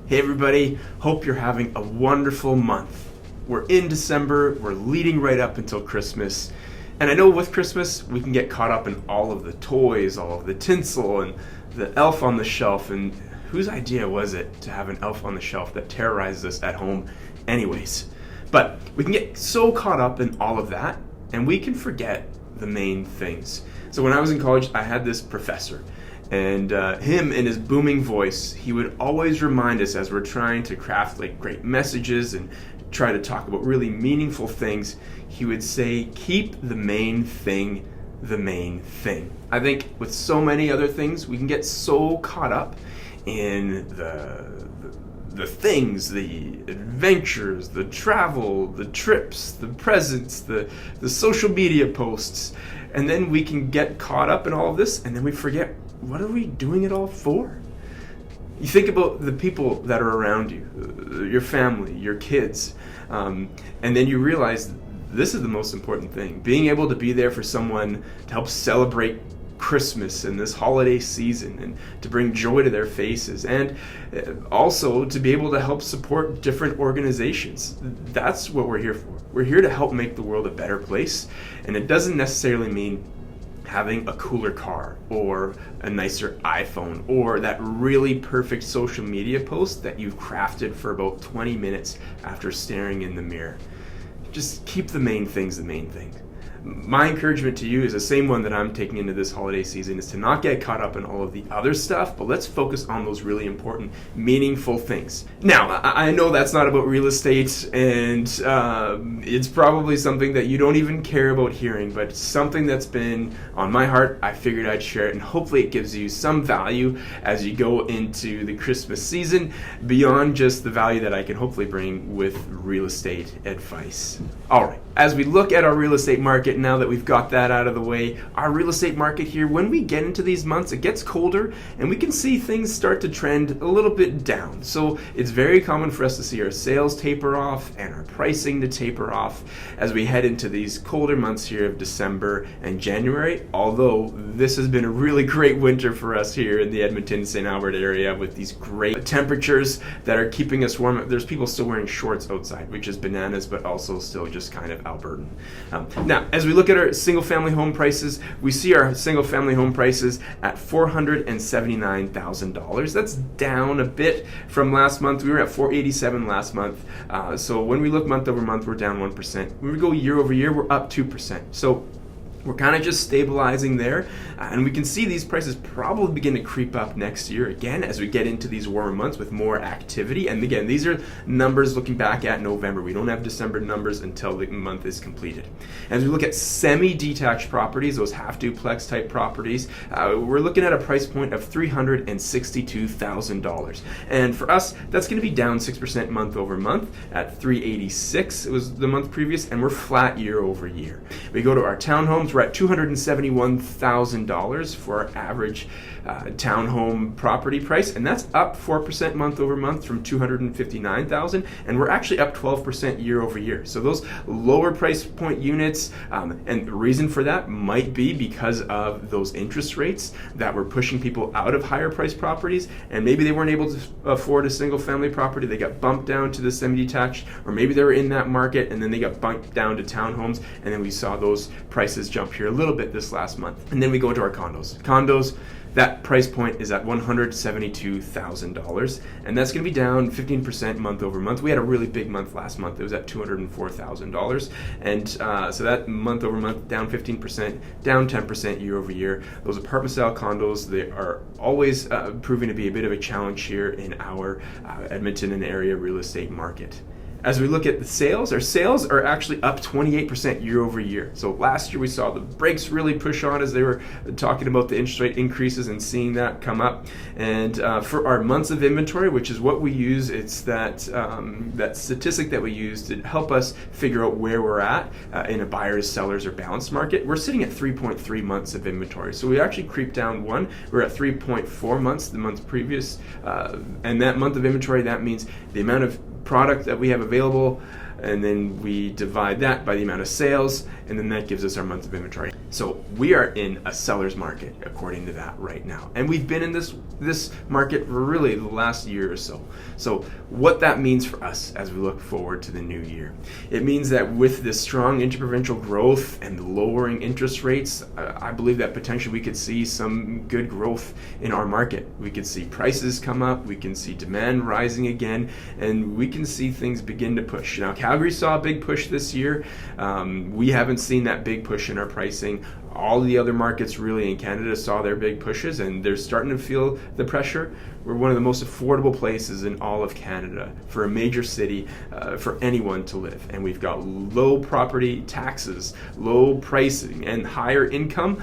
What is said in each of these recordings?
Hey everybody, hope you're having a wonderful month. We're in December, we're leading right up until Christmas. And I know with Christmas, we can get caught up in all of the toys, all of the tinsel, and the elf on the shelf. And whose idea was it to have an elf on the shelf that terrorizes us at home anyways? But we can get so caught up in all of that, and we can forget the main things. So when I was in college, I had this professor. And him, in his booming voice, he would always remind us as we're trying to craft great messages and try to talk about really meaningful things. He would say, keep the main thing the main thing. I think with so many other things, we can get so caught up in the things, the adventures, the travel, the trips, the presents, the social media posts, and then we can get caught up in all of this, and then we forget, what are we doing it all for? You think about the people that are around you, your family, your kids, and then you realize this is the most important thing. Being able to be there for someone to help celebrate Christmas and this holiday season and to bring joy to their faces, and also to be able to help support different organizations. That's what we're here for. We're here to help make the world a better place, and it doesn't necessarily mean having a cooler car or a nicer iPhone or that really perfect social media post that you've crafted for about 20 minutes after staring in the mirror. Just keep the main things the main thing. My encouragement to you is the same one that I'm taking into this holiday season, is to not get caught up in all of the other stuff, but let's focus on those really important, meaningful things. Now, I know that's not about real estate, and it's probably something that you don't even care about hearing, but something that's been on my heart. I figured I'd share it, and hopefully it gives you some value as you go into the Christmas season, beyond just the value that I can hopefully bring with real estate advice. All right, as we look at our real estate market, now that we've got that out of the way, our real estate market here, when we get into these months, it gets colder and we can see things start to trend a little bit down. So it's very common for us to see our sales taper off and our pricing to taper off as we head into these colder months here of December and January, although this has been a really great winter for us here in the Edmonton, St. Albert area with these great temperatures that are keeping us warm. There's people still wearing shorts outside, which is bananas, but also still just kind of Albertan. Now, as we look at our single-family home prices, we see our single-family home prices at $479,000. That's down a bit from last month. We were at $487,000 last month. So when we look month over month, we're down 1%. When we go year over year, we're up 2%. So we're kind of just stabilizing there, and we can see these prices probably begin to creep up next year again as we get into these warmer months with more activity. And again, these are numbers looking back at November. We don't have December numbers until the month is completed. As we look at semi-detached properties, those half-duplex type properties, we're looking at a price point of $362,000. And for us, that's going to be down 6% month over month at $386,000. It was the month previous, and we're flat year over year. We go to our townhomes. We're at $271,000 for our average townhome property price, and that's up 4% month over month from $259,000, and we're actually up 12% year over year. So those lower price point units, and the reason for that might be because of those interest rates that were pushing people out of higher price properties, and maybe they weren't able to afford a single family property. They got bumped down to the semi-detached, or maybe they were in that market and then they got bumped down to townhomes, and then we saw those prices jump here a little bit this last month. And then we go into our condos. That price point is at $172,000, and that's going to be down 15% month over month. We had a really big month last month. It was at $204,000, and so that month over month down 15%, down 10% year over year. Those apartment style condos, they are always proving to be a bit of a challenge here in our Edmonton and area real estate market. As we look at the sales, our sales are actually up 28% year over year. So last year we saw the brakes really push on as they were talking about the interest rate increases and seeing that come up. And for our months of inventory, which is what we use, it's that statistic that we use to help us figure out where we're at in a buyer's, seller's, or balanced market. We're sitting at 3.3 months of inventory. So we actually creeped down one. We're at 3.4 months the month previous. And that month of inventory, that means the amount of product that we have available and then we divide that by the amount of sales, and then that gives us our month of inventory. So we are in a seller's market according to that right now, and we've been in this market for really the last year or so. So what that means for us as we look forward to the new year, it means that with this strong interprovincial growth and the lowering interest rates, I believe that potentially we could see some good growth in our market. We could see prices come up, we can see demand rising again, and we can see things begin to push. Now, Calgary saw a big push this year. We haven't seen that big push in our pricing. All the other markets really in Canada saw their big pushes, and they're starting to feel the pressure. We're one of the most affordable places in all of Canada for a major city, for anyone to live. And we've got low property taxes, low pricing, and higher income.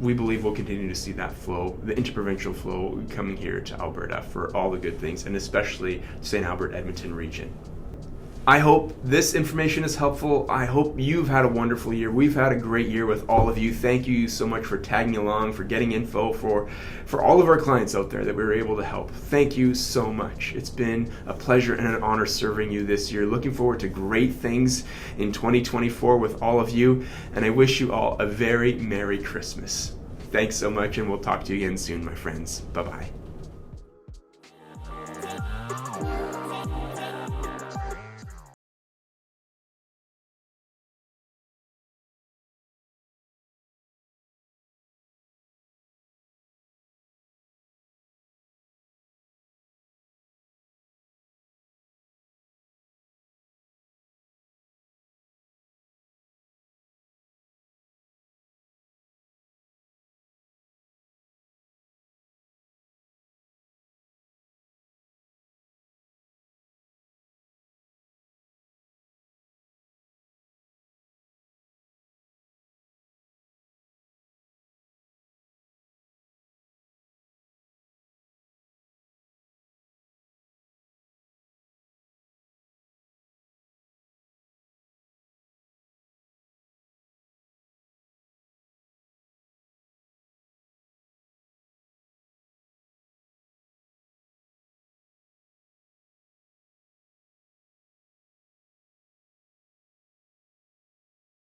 We believe we'll continue to see that flow, the interprovincial flow, coming here to Alberta for all the good things, and especially St. Albert, Edmonton region. I hope this information is helpful. I hope you've had a wonderful year. We've had a great year with all of you. Thank you so much for tagging along, for getting info, for all of our clients out there that we were able to help. Thank you so much. It's been a pleasure and an honor serving you this year. Looking forward to great things in 2024 with all of you, and I wish you all a very Merry Christmas. Thanks so much, and we'll talk to you again soon, my friends. Bye-bye.